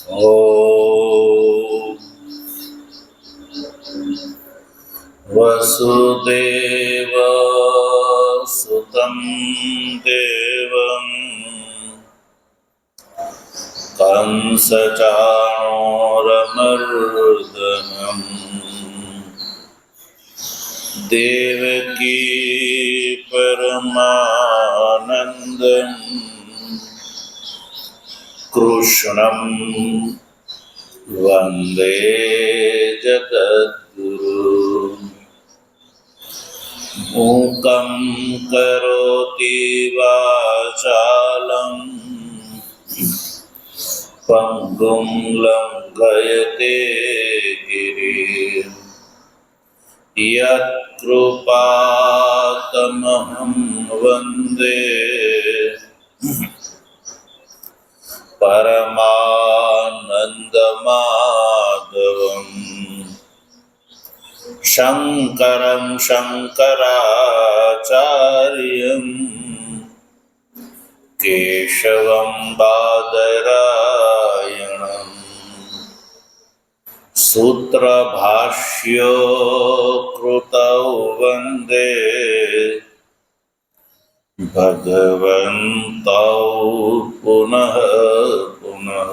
ॐ वसुदेवसुतं देवं कंसचाणूरमर्दनम् देवकी परमानन्दम् कृष्णं वन्दे जगद्गुरुम् मूकं करोति वाचालं पङ्गुं लङ्घयते गिरिं यत्कृपातमहं वन्दे परमानन्दमाधवम् शङ्करं शङ्कराचार्यं केशवं बादरायणम् सूत्रभाष्यो कृतौ वन्दे भगवन्तौ पुनः पुनः।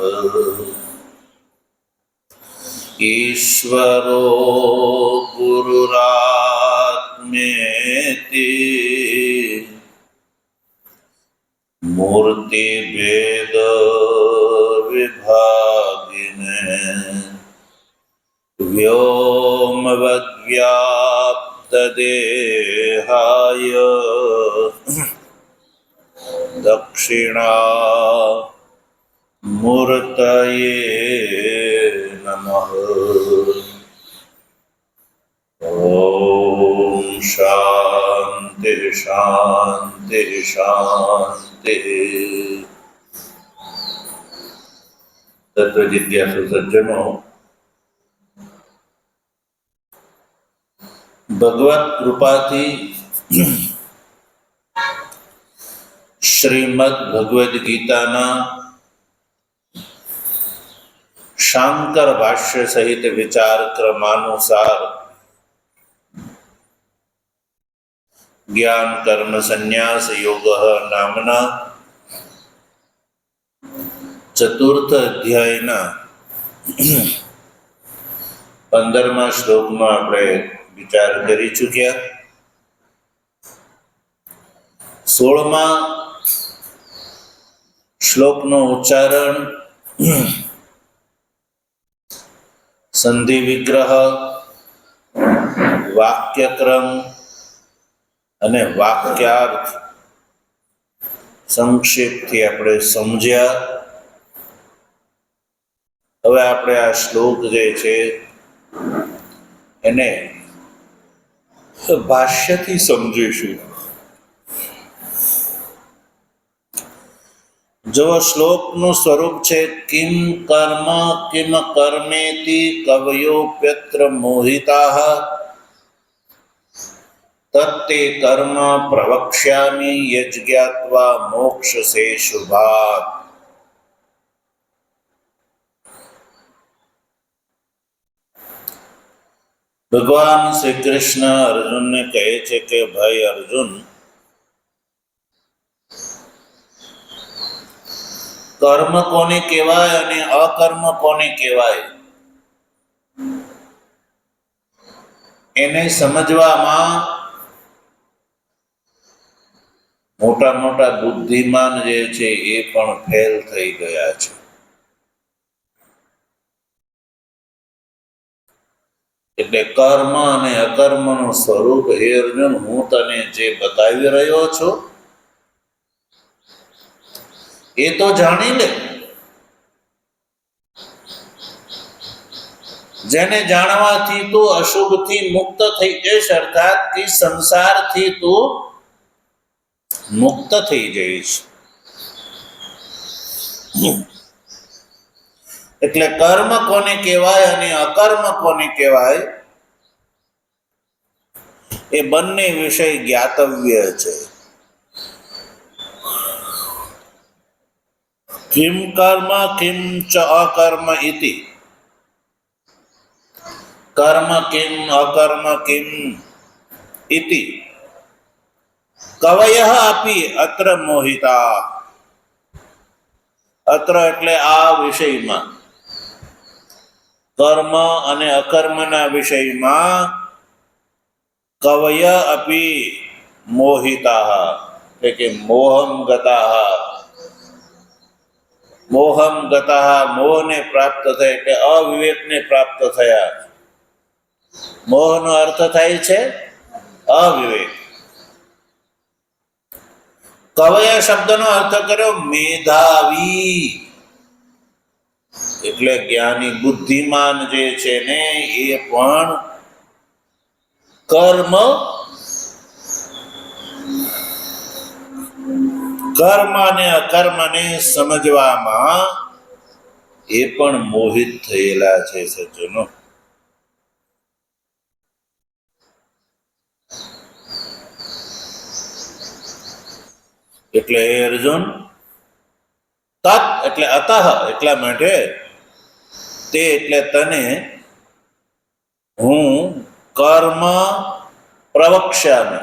ईश्वरो गुरुरात्मेति मूर्तिभेद विभागिने व्योमवद्व्याप्तदेहाय दक्षिणामूर्तये नमः। ॐ शान्ति शान्ति शान्ति। तत्वजिज्ञासु सज्जनों, भगवत कृपाथी श्रीमद् भगवद गीताना शांकर भाष्य सहित विचार क्रमानुसार ज्ञान कर्म संन्यास योग नामना चतुर्थ अध्यायना 15મા શ્લોકમાં આપણે વિચાર કરી ચૂક્યા। 16મા શ્લોકનો ઉચ્ચારણ સંધિ વિગ્રહ, વાક્યક્રમ અને વાક્યાર્થ સંક્ષેપથી આપણે સમજ્યા। હવે આપણે આ શ્લોક જે છે એને ભાષ્યથી સમજીશું। જો શ્લોકનું સ્વરૂપ છે કિમ કર્મ કિમ કર્મેતિ કવયોપ્યત્ર મોહિતાઃ તત્તે કર્મ પ્રવક્ષ્યામિ યજ્ઞાત્વા મોક્ષસે શુભાત। ભગવાન શ્રી કૃષ્ણ અર્જુનને કહે છે કે ભાઈ અર્જુન, કર્મ કોને કહેવાય અને અકર્મ કોને કહેવાય એને સમજવામાં મોટા મોટા બુદ્ધિમાન જે છે એ પણ ફેલ થઈ ગયા છે। એટલે કર્મ અને અકર્મનું સ્વરૂપ હે અર્જુન હું તને જે બતાવી રહ્યો છું એ તો જાણી લે। જેને જાણવાથી તું અશુભથી મુક્ત થઈ જઈશ, અર્થાત કે સંસારથી તું મુક્ત થઈ જઈશ। એટલે કર્મ કોને કહેવાય અને અકર્મ કોને કહેવાય એ બંને વિષય જ્ઞાતવ્ય છે। કિમ કર્મ કિમ ચ અકર્મ ઇતિ. કર્મ કિમ અકર્મ કિમ ઇતિ કવયઃ અપી અત્ર મોહિતા. અત્ર એટલે આ વિષયમાં, કર્મ અને અકર્મના વિષયમાં કવય અપી મોહિતા એટલે કે મોહમ ગતા. મોહમ ગતા મોહને પ્રાપ્ત થયા એટલે અવિવેકને પ્રાપ્ત થયા. મોહનો અર્થ થાય છે અવિવેક. કવય શબ્દનો અર્થ કર્યો મેધાવી, એટલે જ્ઞાની બુદ્ધિમાન જે છે ને એ પણ કર્મ અને અકર્મને સમજવામાં એ પણ મોહિત થયેલા છે સજ્જનો. એટલે અર્જુન, તત એટલે અતઃ એટલા માટે, તે એટલે તને હું કર્મ પ્રવક્ષ્યામિ,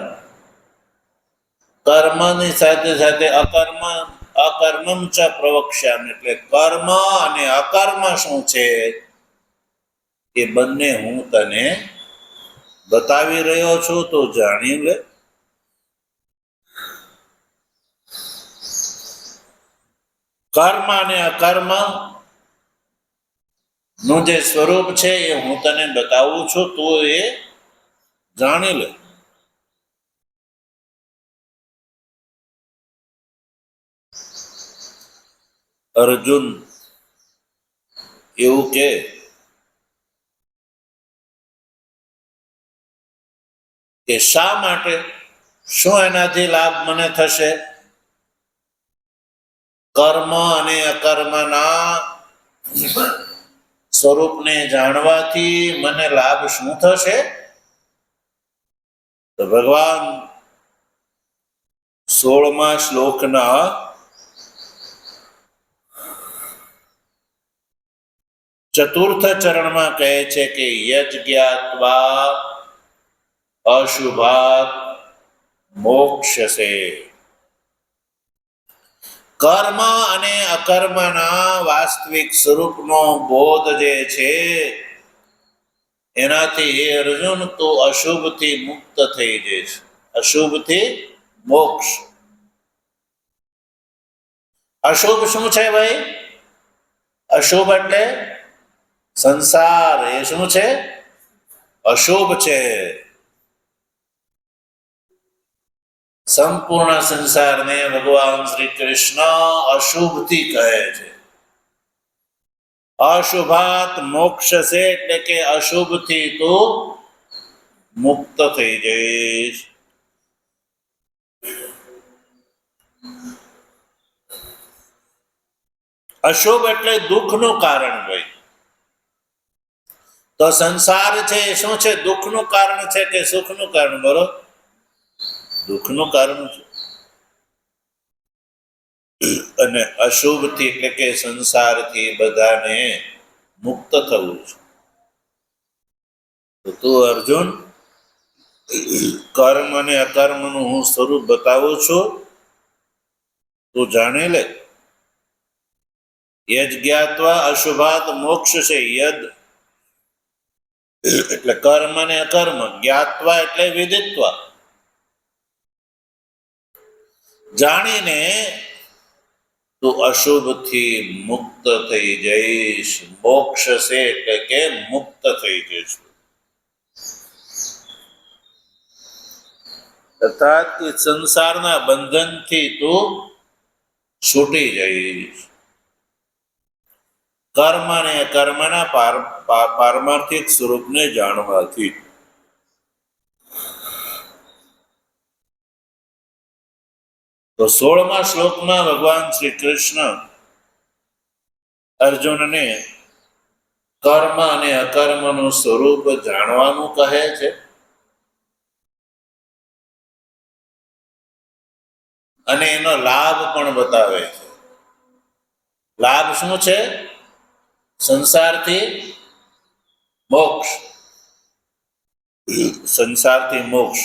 કર્મની સાથે સાથે અકર્મમ ચ પ્રવક્ષ્યામિ, એટલે કર્મ અને અકર્મ શું છે એ બંને હું તને બતાવી રહ્યો છું, તો જાણી લે. કર્મ અને અકર્મ નું જે સ્વરૂપ છે એ હું તને બતાવું છું, તું એ જાણી લે. અર્જુન એવું કે શા માટે, શું એનાથી લાભ મને થશે? કર્મ અને અકર્મના સ્વરૂપને જાણવાથી મને લાભ શું થશે? તો ભગવાન 16મા શ્લોકના 4th ચરણમાં કહે છે કે યજ્ જ્ઞાત્વા અશુભાત મોક્ષ્યસે. કર્મ અને અકર્મના વાસ્તવિક સ્વરૂપનો બોધ જે છે એનાથી હે અર્જુન તું અશુભથી મુક્ત થઈ જઈશ. અશુભથી મોક્ષ. અશુભ શું છે ભાઈ? અશુભ એટલે સંસાર. એ શું છે? અશુભ છે. સંપૂર્ણ સંસારને ભગવાન શ્રી કૃષ્ણ અશુભથી કહે છે. અશુભાત મોક્ષસે એટલે કે અશુભથી તું મુક્ત થઈ જઈશ. અશુભ એટલે દુઃખનું કારણ ભાઈ. તો સંસાર છે એ શું છે? દુઃખનું કારણ છે કે સુખનું કારણ? બોલો. દુઃખનું કારણ છે. અને અશુભથી એટલે કે સંસારથી બધાને મુક્ત થવું છે. તો તું અર્જુન કર્મ અને અકર્મનું હું સ્વરૂપ બતાવું છું, તું જાણી લે. યજ્ જ્ઞાત્વા અશુભાત મોક્ષસે. યદ એટલે કર્મ અને અકર્મ, જ્ઞાત્વા એટલે વિદિત્વા, જાણીને તું અશુભથી મુક્ત થઈ જઈશ. મોક્ષસે એટલે કે મુક્ત થઈ જઈશ. અર્થાત કે સંસારના બંધનથી તું છૂટી જઈશ. કર્મ અને કર્મના પારમાર્થિક સ્વરૂપને જાણવાથી. તો 16મા શ્લોકમાં ભગવાન શ્રી કૃષ્ણ અર્જુનને કર્મ અને અકર્મનું સ્વરૂપ જાણવાનું કહે છે. અને એનો લાભ પણ બતાવે છે. લાભ શું છે? સંસારથી મોક્ષ. સંસારથી મોક્ષ.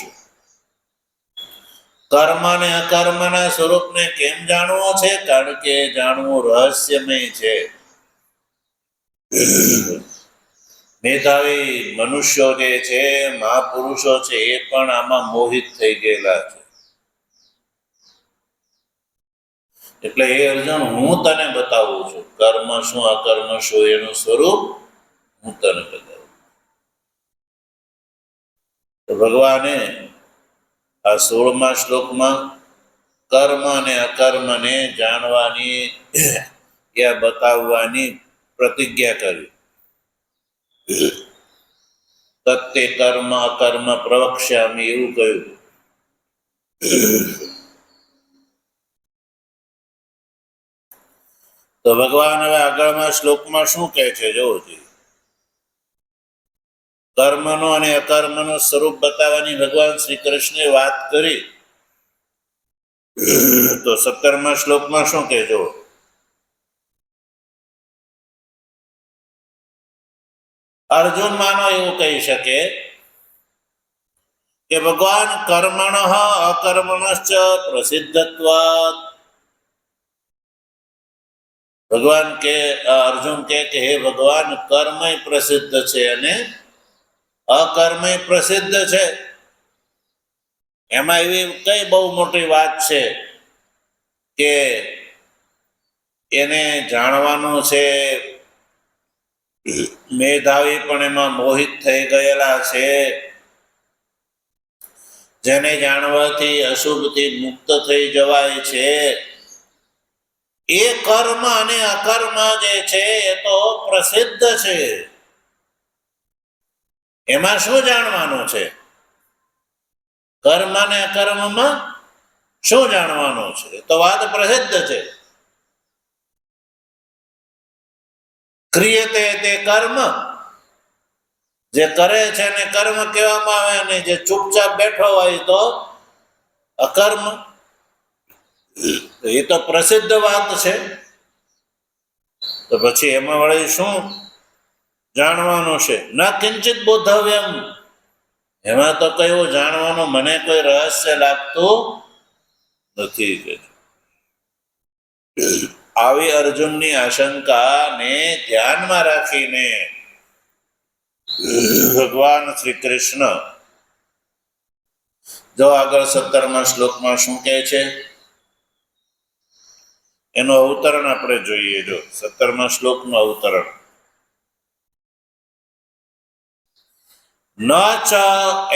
કર્મ અને અકર્મના સ્વરૂપને કેમ જાણવો છે? કારણ કે જાણવું રહસ્યમય છે. મેધાવી મનુષ્યો જે છે, મહાપુરુષો છે, એ પણ આમાં મોહિત થઈ ગયેલા છે. એટલે એ અર્જુન, હું તને બતાવું છું કર્મ શું અકર્મ શું એનું સ્વરૂપ હું તને બતાવું. તો ભગવાને આ 16મા શ્લોકમાં કર્મ અને અકર્મને જાણવાની યા બતાવવાની પ્રતિજ્ઞા કરી. તત્તે કર્મ અકર્મ પ્રવક્ષ્યામિ એવું કહ્યું. તો ભગવાન હવે આગળના શ્લોકમાં શું કહે છે જોવો જોઈએ. કર્મનો અને અકર્મનો સ્વરૂપ બતાવવાની ભગવાન શ્રી કૃષ્ણે વાત કરી. તો 17મા શ્લોકમાં શું કહેજો? અર્જુન માનો એવું કહી શકે કે ભગવાન કર્મણ અકર્મણશ્ચ પ્રસિદ્ધત્વાत्. ભગવાન કે અર્જુન કે હે ભગવાન, કર્મય પ્રસિદ્ધ છે અને અકર્મય પ્રસિદ્ધ છે. એમાં એવી કઈ બહુ મોટી વાત છે કે એને જાણવાનું છે? મેધાવી પણ એમાં મોહિત થઈ ગયેલા છે. જેને જાણવાથી અશુભથી મુક્ત થઈ જવાય છે. એ કર્મ અને અકર્મ જે છે એ તો પ્રસિદ્ધ છે. એમાં શું જાણવાનું છે? કર્મ અને અકર્મમાં શું જાણવાનું છે? તો વાત પ્રસિદ્ધ છે. ક્રિયતે તે કર્મ, જે કરે છે ને કર્મ કહેવામાં આવે, અને જે ચૂપચાપ બેઠો હોય તો અકર્મ. એ તો પ્રસિદ્ધ વાત છે. તો પછી એમાં વળી શું જાણવાનું છે? ન કિંચિત બોધવ્યમ. એમાં તો કયું જાણવાનું મને કોઈ રહસ્ય લાગતું નથી. આવી અર્જુનની આશંકાને ધ્યાનમાં રાખીને ભગવાન શ્રી કૃષ્ણ જો આગળ 17મા શ્લોકમાં શું કહે છે એનું અવતરણ આપણે જોઈએ. જો 17મા શ્લોકનું અવતરણ. ન ચ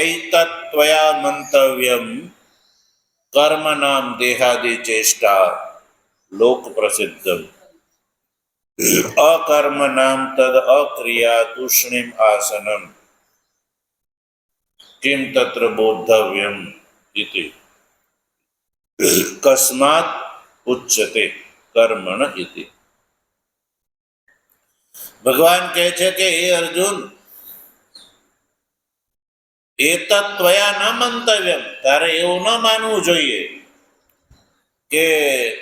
એતત્વયા મંતવ્યમ કર્મ નામ દેહાદિ ચેષ્ટા લોક પ્રસિદ્ધમ અકર્મ નામ તદ અક્રિયા તુષ્ણિમ આસનમ કિમ તત્ર બોધવ્યમ ઇતિ કસ્માત ઉચ્યતે કર્મણ ઇતિ. ભગવાન કહે છે કે હે અર્જુન, એતત્વયા ન મંતવ્યમ, તારે એવું ન માનવું જોઈએ કે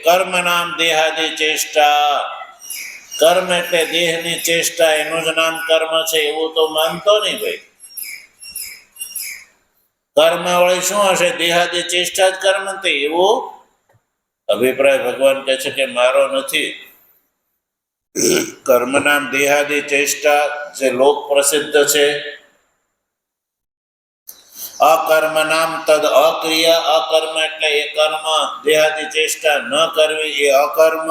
કર્મ નામ દેહાદિ ચેષ્ટા, કર્મ એટલે દેહની ચેષ્ટા, એનું જ નામ કર્મ છે એવું તો માનતો નહીં ભાઈ. કર્મ વળી શું હશે? દેહાદિ ચેષ્ટા જ કર્મ નથી, એવો અભિપ્રાય ભગવાન કહે છે કે મારો નથી. કર્મ નામ દેહાદિ ચેષ્ટા જે લોક પ્રસિદ્ધ છે. અકર્મ નામ તદ અક્રિયા, અકર્મ એટલે એ કર્મ, દેહાદિ ચેષ્ટા ન કરવી એ અકર્મ.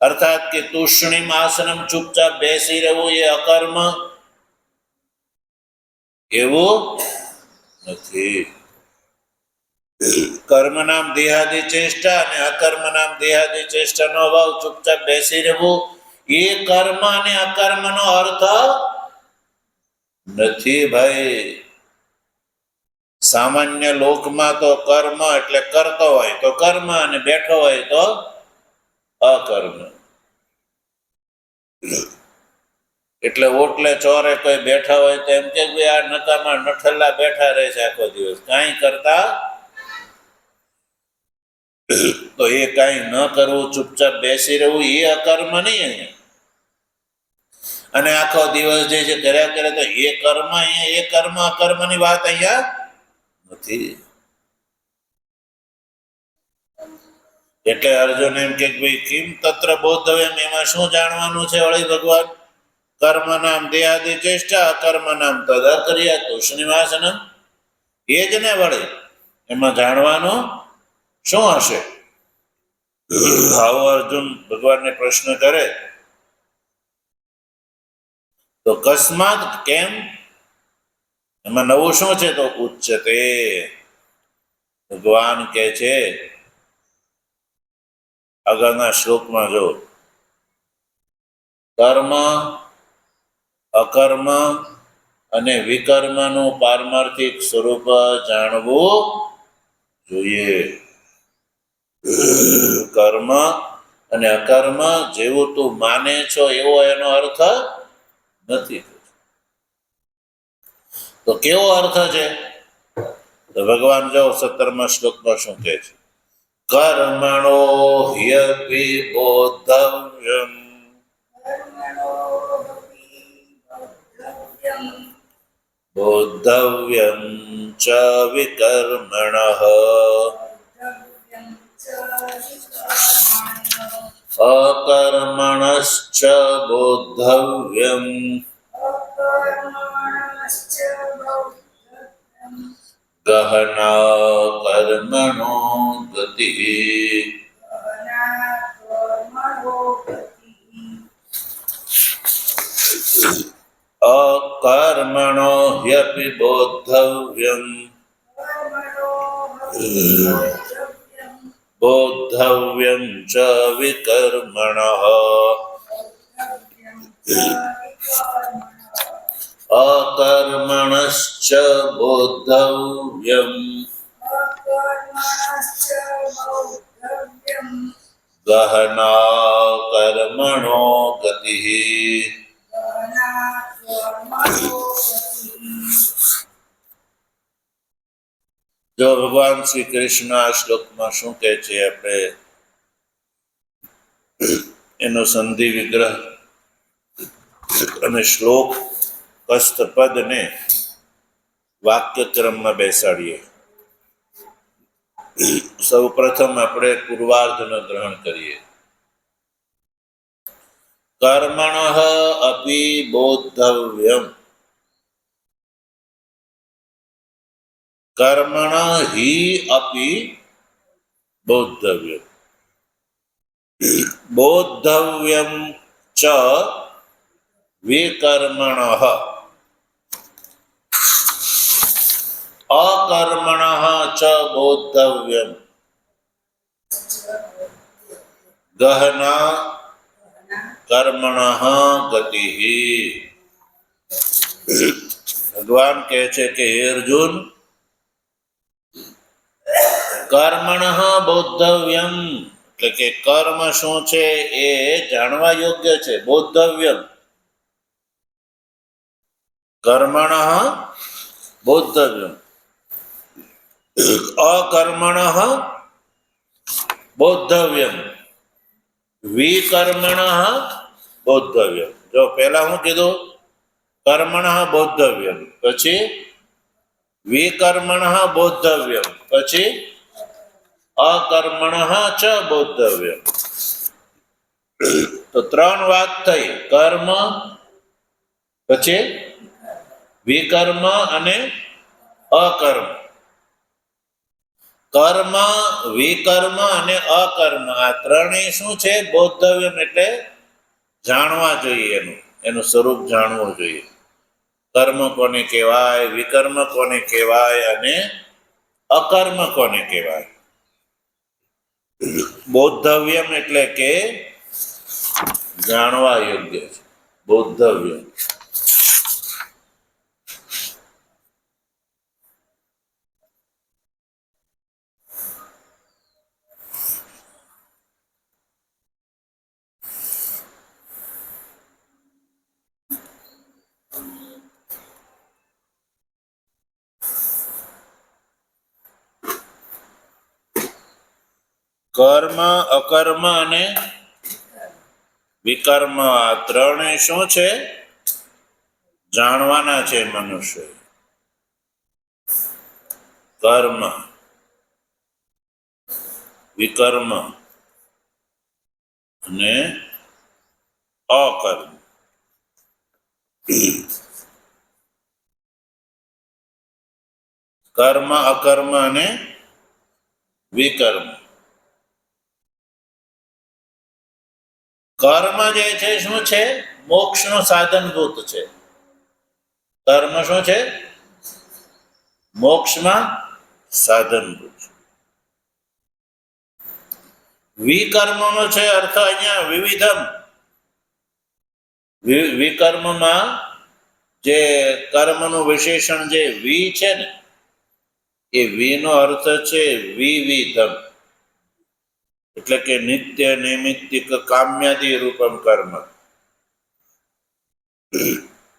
અર્થાત કે તુષ્ણિમ આસનમ, ચૂપચાપ બેસી રહેવું એ અકર્મ, એવું નથી. કર્મ નામ દેહાદિ ચેષ્ટા અને અકર્મ નામ દેહાદિ ચેષ્ટાનો અભાવ, ચૂપચાપ બેસી રહેવું, એ કર્મ અને અકર્મનો અર્થ નથી ભાઈ. સામાન્ય લોકમાં તો કર્મ એટલે કરતો હોય તો કર્મ, અને બેઠો હોય તો અકર્મ. એટલે ઓટલે ચોરે કોઈ બેઠા હોય તો એમ કે આ નકામા નઠલ્લા બેઠા રહે છે આખો દિવસ, કાંઈ કરતા તો એ કાંઈ ન કરવું, ચૂપચાપ બેસી રહેવું, એ અકર્મ નહીં અહીંયા. અને આખો દિવસ જે છે કર્યા કરે તો એ કર્મ અહીંયા, એ કર્મ અકર્મની વાત અહીંયા નથી. એટલે અર્જુન એમ કે ભાઈ કિમ તત્ર બોધવ્યમ, એમાં શું જાણવાનું છે વળી ભગવાન? કર્મ નામ દેહાદિ ચેષ્ટા, અકર્મ નામ તદ અક્રિયા તુષ્ણિવાસનમ. એ જ ને વળી, એમાં જાણવાનું શું હશે? આવો અર્જુન ભગવાનને પ્રશ્ન કરે તો કસ્માત, કેમ? એમાં નવું શું છે? તો ઉચ્ચતે, ભગવાન કહે છે આગળના શ્લોકમાં જો, કર્મ, અકર્મ અને વિકર્મનું પારમાર્થિક સ્વરૂપ જાણવું જોઈએ. કર્મ અને અકર્મ જેવું તું માને છો એવો એનો અર્થ નથી. તો કેવો અર્થ છે? તો ભગવાન જો 17મા શ્લોકમાં શું કહે છે? કર્મણો હ્યપી બોદ્ધવ્યમ બોદ્ધવ્યમ ચ વિકર્મણઃ અકર્મણશ્ચ બોદ્ધવ્યમ ગહના કર્મણો ગતિ. અકર્મણો હ્યપી બોદ્ધવ્યમ બોદ્ધવ્યમ ચ વિકર્મણઃ અકર્મણશ્ચ બોદ્ધવ્યમ ગહના કર્મણો ગતિ. જો ભગવાન શ્રી કૃષ્ણ આ શ્લોકમાં શું કહે છે, આપણે એનો સંધિ વિગ્રહ અને શ્લોક કસ્તપદને વાક્યક્રમમાં બેસાડીએ. સૌ પ્રથમ આપણે પૂર્વાર્ધનો ગ્રહણ કરીએ. કર્મણઃ અપી બોદ્ધવ્યમ, કર્મણ હિ અપી બોદ્ધવ્યમ, બોદ્ધવ્યમ ચ વિકર્મણઃ, અકર્મણઃ ચ બોદ્ધવ્યમ ગહના કર્મણઃ ગતિ. ભગવાન કહે છે કે હે અર્જુન, કર્મણઃ બોદ્ધવ્યમ એટલે કે કર્મ શું છે એ જાણવા યોગ્ય છે. બોદ્ધવ્યમ, કર્મણઃ બોદ્ધવ્યમ, અકર્મણઃ બોદ્ધવ્યમ, વિકર્મણઃ બોદ્ધવ્યમ. જો પહેલા હું કીધું? કર્મણઃ બોદ્ધવ્યમ, પછી વિકર્મણઃ બોદ્ધવ્યમ, પછી અકર્મણઃ ચ બોદ્ધવ્યમ. તો ત્રણ વાત થઈ: કર્મ, પછી વિકર્મ અને અકર્મ. કર્મ, વિકર્મ અને અકર્મ આ ત્રણેય શું છે? બોદ્ધવ્યમ એટલે જાણવા જોઈએ, એનું સ્વરૂપ જાણવું જોઈએ. કર્મ કોને કહેવાય, વિકર્મ કોને કહેવાય અને અકર્મ કોને કહેવાય. બોદ્ધવ્યમ એટલે કે જાણવા યોગ્ય છે. બોદ્ધવ્યમ. કર્મ, અકર્મ અને વિકર્મ, આ ત્રણેય શું છે? જાણવાના છે મનુષ્ય. કર્મ, વિકર્મ અને અકર્મ. કર્મ, અકર્મ અને વિકર્મ. કર્મ જે છે શું છે? મોક્ષનું સાધનભૂત છે. કર્મ શું છે? મોક્ષમાં સાધનભૂત છે. વિકર્મનો છે અર્થ અહીંયા વિવિધમ. વિકર્મમાં જે કર્મનું વિશેષણ જે વિ છે ને, એ વિનો અર્થ છે વિવિધમ, એટલે કે નિત્ય, નૈમિત્તિક, કામ્યાદિ રૂપમ કર્મ.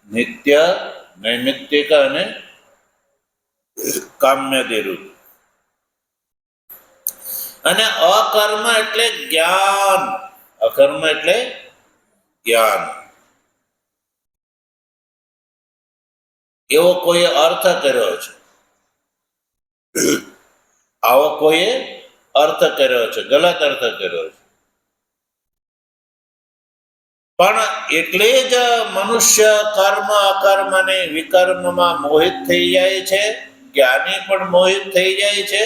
નિત્ય, નૈમિત્તિક અને કામ્યાદિ રૂપ. અને અકર્મ એટલે જ્ઞાન. અકર્મ એટલે જ્ઞાન. એવો કોઈ અર્થ કર્યો છે, આવો કોઈ અર્થ કર્યો છે, ગલત અર્થ કર્યો છે. પણ એટલે જ મનુષ્ય કર્મ, અકર્મ અને વિકર્મમાં મોહિત થઈ જાય છે. જ્ઞાની પણ મોહિત થઈ જાય છે.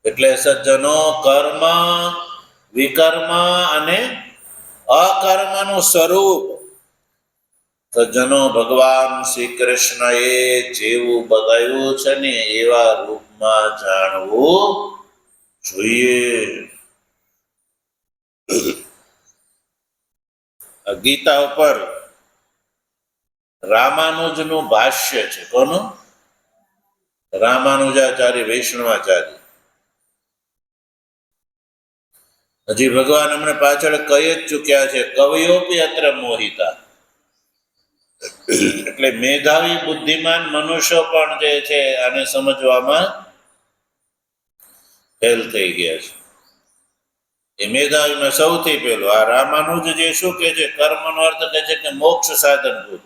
એટલે સજ્જનો, કર્મ, વિકર્મ અને અકર્મનું સ્વરૂપ સજ્જનો ભગવાન શ્રી કૃષ્ણએ જેવું બતાવ્યું છે ને એવા રૂપમાં જાણવું જોઈએ. ગીતા ઉપર રામાનુજનું ભાષ્ય છે. કોનું? રામાનુજાચાર્ય, વૈષ્ણવાચાર્ય. હજી ભગવાન અમને પાછળ કહી જ ચૂક્યા છે, કવિઓપી અત્ર મોહિતા. એટલે મેધાવી બુદ્ધિમાન મનુષ્યો પણ જે છે આને સમજવામાં ફેલ થઈ ગયા છે. એ મેધાવીમાં સૌથી પહેલું આ રામાનુજ જે શું કે છે? કર્મનો અર્થ કહે છે કે મોક્ષ સાધનભૂત,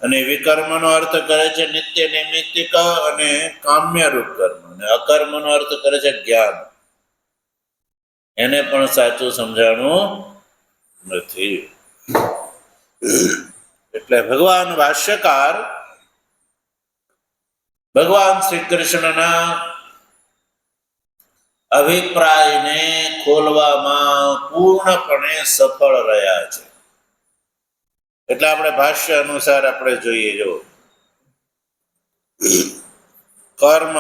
અને વિકર્મનો અર્થ કરે છે નિત્ય, નૈમિત્તિક અને કામ્યરૂપ કર્મ, અને અકર્મનો અર્થ કરે છે જ્ઞાન. એને પણ સાચું સમજાણું નથી. એટલે ભગવાન ભાષ્યકાર ભગવાન શ્રી કૃષ્ણના અભિપ્રાયને ખોલવામાં પૂર્ણપણે સફળ રહ્યા છે. એટલે આપણે ભાષ્ય અનુસાર આપણે જોઈએ. જો કર્મ,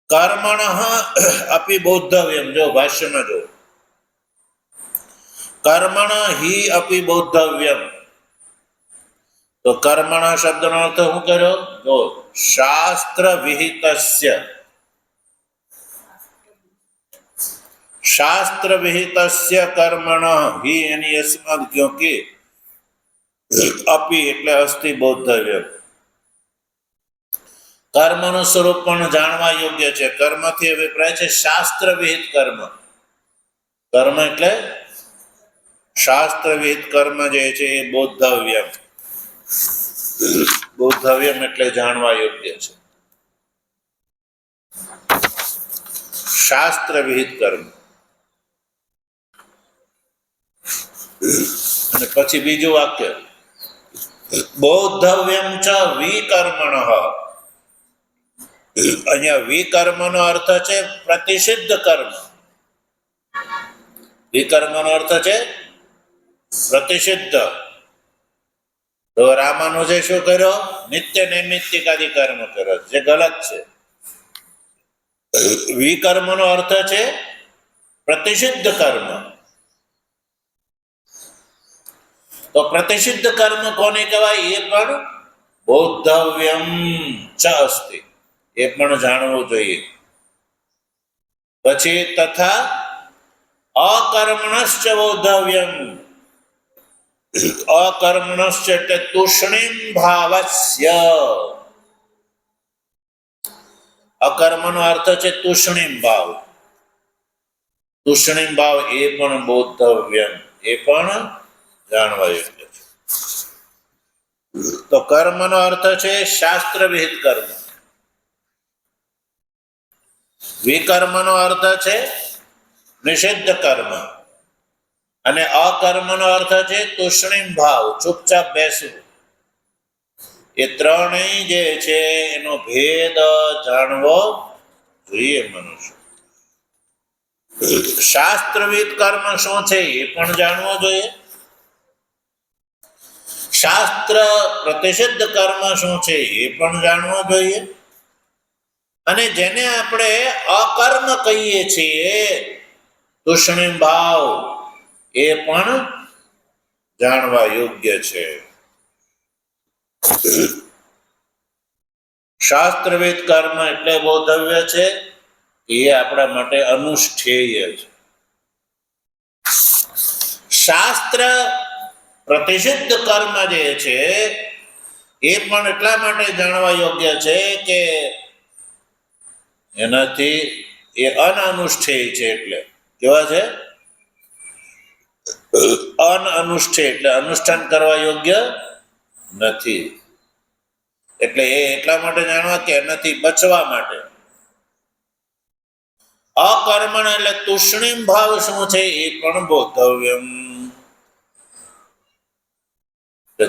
કર્મણઃ અપि બોદ્ધવ્યમ. જો ભાષ્યમાં જો કર્મણ હિ અપि બોદ્ધવ્યમ, તો કર્મણ શબ્દનો અર્થ શું કર્યો? જો શાસ્ત્ર વિહિતસ્ય, શાસ્ત્ર વિહિતસ્ય કર્મણ હિ, એની અસ્માદ ક્યોંકિ અપि એટલે અસ્તિ બોદ્ધવ્યમ. કર્મનું સ્વરૂપ પણ જાણવા યોગ્ય છે. કર્મથી અભિપ્રાય છે શાસ્ત્ર વિહિત કર્મ. કર્મ એટલે શાસ્ત્ર વિહિત કર્મ જે છે એ બોદ્ધવ્યમ. બોદ્ધવ્યમ એટલે જાણવા યોગ્ય છે. શાસ્ત્ર વિહિત કર્મ. અને પછી બીજું વાક્ય, બોદ્ધવ્યમ ચ વિકર્મણ. અહીંયા વિકર્મનો અર્થ છે પ્રતિષિદ્ધ કર્મ. વિકર્મનો અર્થ છે પ્રતિષિદ્ધ. તો રામાનુજે શું કર્યો? નિત્ય, નૈમિત્તિકાદિ કર્મ કર્યો, જે ગલત છે. વિકર્મનો અર્થ છે પ્રતિષિદ્ધ કર્મ. તો પ્રતિષિદ્ધ કર્મ કોને કહેવાય? એ પણ બોદ્ધવ્યમ ચ અસ્તિ, એ પણ જાણવું જોઈએ. પછી તથા અકર્મણશ્ચ બોદ્ધવ્યમ. અકર્મણશ્ચ એટલે તુષ્ણીમ ભાવસ્ય. અકર્મનો અર્થ છે તુષ્ણીમ ભાવ. તુષ્ણીમ ભાવ એ પણ બોધવ્યમ, એ પણ જાણવા યોગ્ય છે. તો કર્મનો અર્થ છે શાસ્ત્ર વિહિત કર્મ. વિકર્મનો અર્થ છે નિષિદ્ધ કર્મ. અને અકર્મનો અર્થ છે તુષ્ણીમ ભાવ, ચૂપચાપ બેસવું. એ ત્રણેય જે છે એનો ભેદ જાણવો જોઈએ મનુષ્ય. શાસ્ત્રવિદ કર્મ શું છે એ પણ જાણવો જોઈએ. શાસ્ત્ર પ્રતિષિદ્ધ કર્મ શું છે એ પણ જાણવો જોઈએ. અને જેને આપણે અકર્મ કહીએ છીએ, તુષ્ણીમ ભાવ, એ પણ જાણવા યોગ્ય છે. શાસ્ત્રવિદ કર્મ એટલે બોધવ્ય છે, એ આપણા માટે અનુષ્ઠેય છે. શાસ્ત્ર પ્રતિષિદ્ધ કર્મ જે છે એ પણ એટલા માટે જાણવા યોગ્ય છે કે એનાથી એ અનાનુષ્ઠેય છે. એટલે કેવા છે? અનાનુષ્ઠેય એટલે અનુષ્ઠાન કરવા યોગ્ય નથી. એટલે એ એટલા માટે જાણવા કે એનાથી બચવા માટે. અકર્મણ એટલે તુષ્ણીમ ભાવ શું છે એ પણ બોધવ્યમ.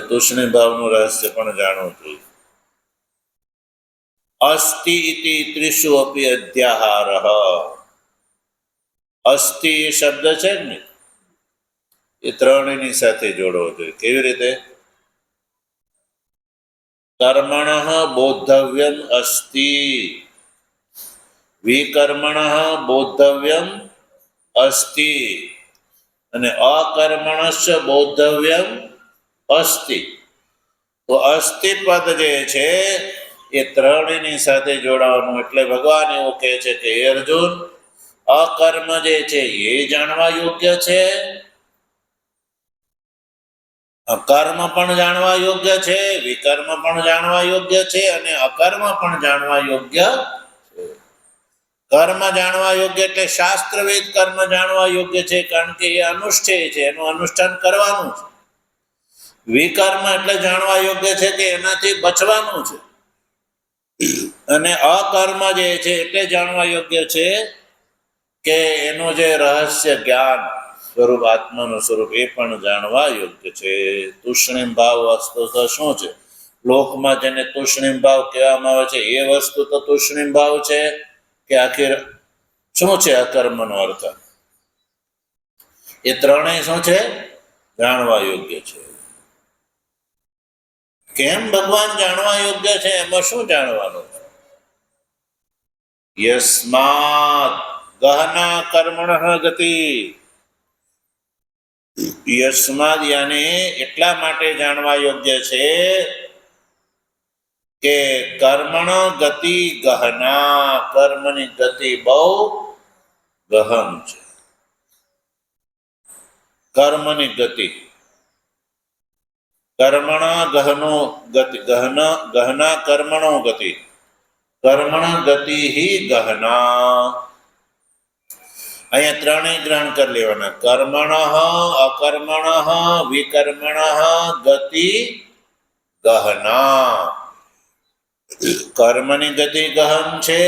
તુષ્ણીમ ભાવનું રહસ્ય પણ જાણવું જોઈએ. અસ્તિ ઇતિ ત્રિષુ અપી અધ્યાહારઃ. અસ્તિ એ શબ્દ છે ને, એ ત્રણેયની સાથે જોડવો જોઈએ. કેવી રીતે? કર્મણઃ બોધવ્યમ અસ્તિ, વિકર્મણઃ બોધવ્યમ અસ્તિ, અને અકર્મણશ્ચ બોધવ્યમ અસ્તિ. તો અસ્તિ પદ જે છે એ ત્રણેયની સાથે જોડાવાનું. એટલે ભગવાન એવું કહે છે કે હે અર્જુન, અકર્મ જે છે એ જાણવા યોગ્ય છે, અકર્મ પણ જાણવા યોગ્ય છે, વિકર્મ પણ જાણવા યોગ્ય છે, અને અકર્મ પણ જાણવા યોગ્ય છે. કર્મ જાણવા યોગ્ય એટલે શાસ્ત્રવેદ કર્મ જાણવા યોગ્ય છે, કારણ કે એ અનુષ્ઠેય છે, એનું અનુષ્ઠાન કરવાનું છે. વિકર્મ એટલે જાણવા યોગ્ય છે કે એનાથી બચવાનું છે. અને અકર્મ જે છે એટલે જાણવા યોગ્ય છે કે એનું જે રહસ્ય જ્ઞાન સ્વરૂપ, આત્માનું સ્વરૂપ, એ પણ જાણવા યોગ્ય છે. તુષ્ણીમ ભાવ વસ્તુ તો શું છે? લોકમાં જેને તુષ્ણીમ ભાવ કહેવામાં આવે છે એ વસ્તુ તો તુષ્ણીમ ભાવ છે કે આખી શું છે? અકર્મનો અર્થ. એ ત્રણેય શું છે? જાણવા યોગ્ય છે. કેમ ભગવાન જાણવા યોગ્ય છે? એમાં શું જાણવાનું છે? યસ્માત ગહના કર્મણઃ ગતિ. યસ્માદ યાને એટલા માટે જાણવા યોગ્ય છે કે કર્મણ ગતિ ગહના, કર્મની ગતિ બહુ ગહન છે. કર્મની ગતિ, કર્મણા ગહનો ગતિ, ગહના કર્મણો ગતિ, કર્મણ ગતિ ગહના. અહીંયા ત્રણેય ગ્રહણ કરી લેવાના. કર્મણ, અકર્મણ, વિકર્મણ ગતિ ગહના. કર્મની ગતિ ગહન છે,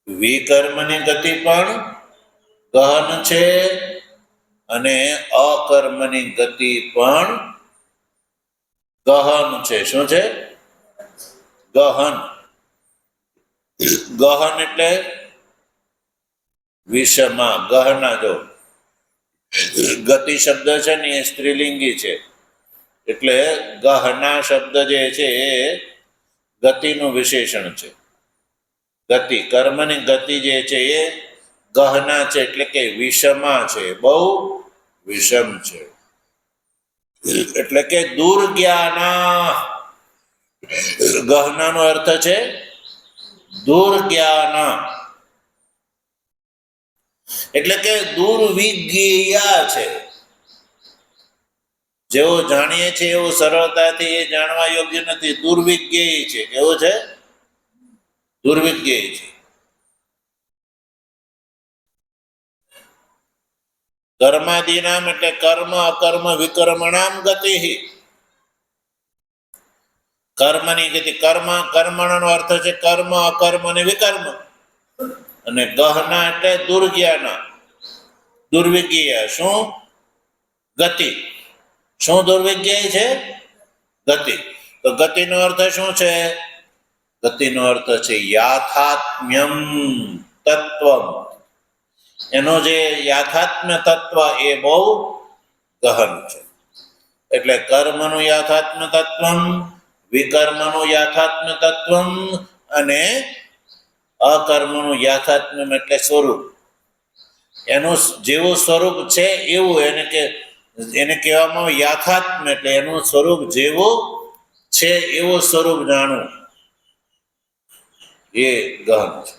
વિકર્મની ગતિ પણ ગહન છે, અને અકર્મની ગતિ પણ ગહન છે. શું છે? ગહન. ગહન એટલે વિષમા, ગહના. જો ગતિ શબ્દ છે ને એ સ્ત્રીલિંગી છે, એટલે ગહના શબ્દ જે છે એ ગતિનું વિશેષણ છે. ગતિ, કર્મની ગતિ જે છે એ ગહના છે, એટલે કે વિષમા છે, બહુ વિષમ છે. એટલે કે દુર્જ્ઞાના. ગહનાનો અર્થ છે દુર્જ્ઞાના, એટલે કે દુર્વિજ્ઞેયા છે. જેવો જાણીએ છીએ એવું સરળતાથી એ જાણવા યોગ્ય નથી. દુર્વિજ્ઞેય છે. કેવું છે? દુર્વિજ્ઞેય છે. કર્માદિનામ એટલે કર્મ અકર્મ વિકર્મણામ ગતિ. કર્મની ગતિ, કર્મણનો અર્થ છે કર્મ અકર્મ અને વિકર્મ. અને ગહના એટલે દુર્જ્ઞાના, દુર્વિજ્ઞેય. શું? ગતિ. શું દુર્વિજ્ઞેય છે? ગતિ. તો ગતિનો અર્થ શું છે? ગતિનો અર્થ છે યાથાત્મ્યમ તત્વમ. એનો જે યાથાત્મ્ય તત્વ એ બહુ ગહન છે. એટલે કર્મનું યાથાત્મ્ય તત્વમ, વિકર્મનું યાથાત્મ્ય તત્વમ અને અકર્મનું યાથાત્મ્ય એટલે સ્વરૂપ. એનું જેવું સ્વરૂપ છે એવું એને કહેવામાં આવે યાથાત્મ્ય. એટલે એનું સ્વરૂપ જેવું છે એવું સ્વરૂપ જાણવું એ ગહન છે.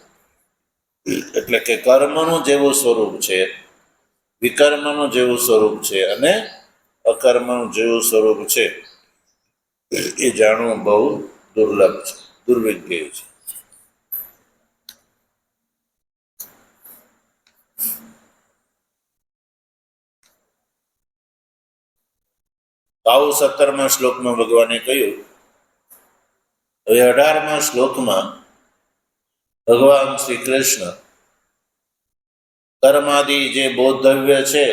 એટલે કે કર્મનું જેવું સ્વરૂપ છે, વિકર્મનું જેવું સ્વરૂપ છે અને અકર્મનું જેવું સ્વરૂપ છે એ જાણવું બહુ દુર્લભ છે, દુર્વિજ્ઞેય છે. આવું 17મા શ્લોકમાં ભગવાને કહ્યું. હવે 18મા શ્લોકમાં ભગવાન શ્રી કૃષ્ણ કર્માદિ જે બોધવ્ય છે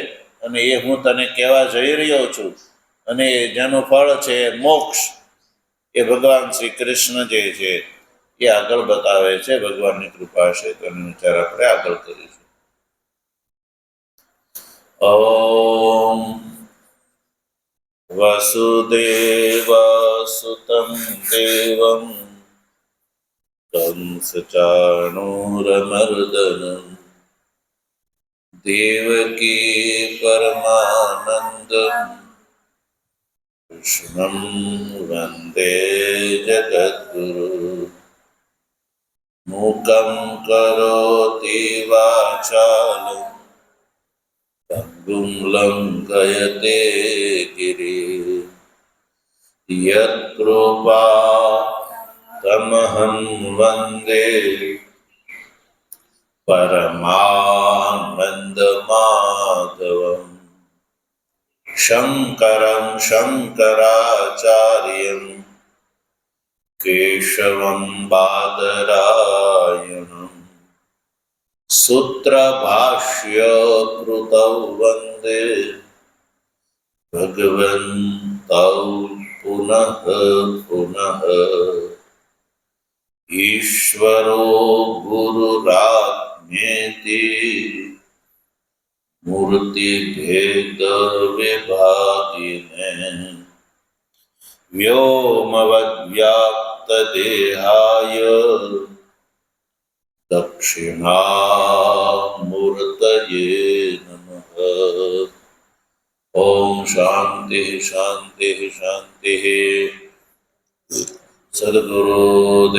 અને એ હું તને કહેવા જઈ રહ્યો છું અને જેનું ફળ છે મોક્ષ, એ ભગવાન શ્રી કૃષ્ણ જે છે એ આગળ બતાવે છે. ભગવાનની કૃપા છે તો એનો વિચાર આપણે આગળ કરીશું. ઓમ વસુદેવસુતં દેવં કંસચાણૂરમર્દનમ દેવકી પરમાનંદમ કૃષ્ણં વંદે જગદ્ગુરુ. મૂકં કરોતિ વાચાલં પંગું લંઘયતે ગિરિં યત્કૃપા તમહં વંદે પરમાનંદમાધવં શંકરં શંકરાચાર્યં કેશવં બાદરાયણં સૂત્રભાષ્યકૃતૌ વંદે ભગવन्तૌ પુનઃ પુનઃ. ઈશ્વરો ગુરુરાત્મેતિ મૂર્તિભેદ વિભાગિને વ્યોમવદ્વ્યાપ્તદેહાય દક્ષિણામૂર્તયે નમઃ. ઓમ શાંતિ શાંતિ શાંતિ. સદગુરુદેવ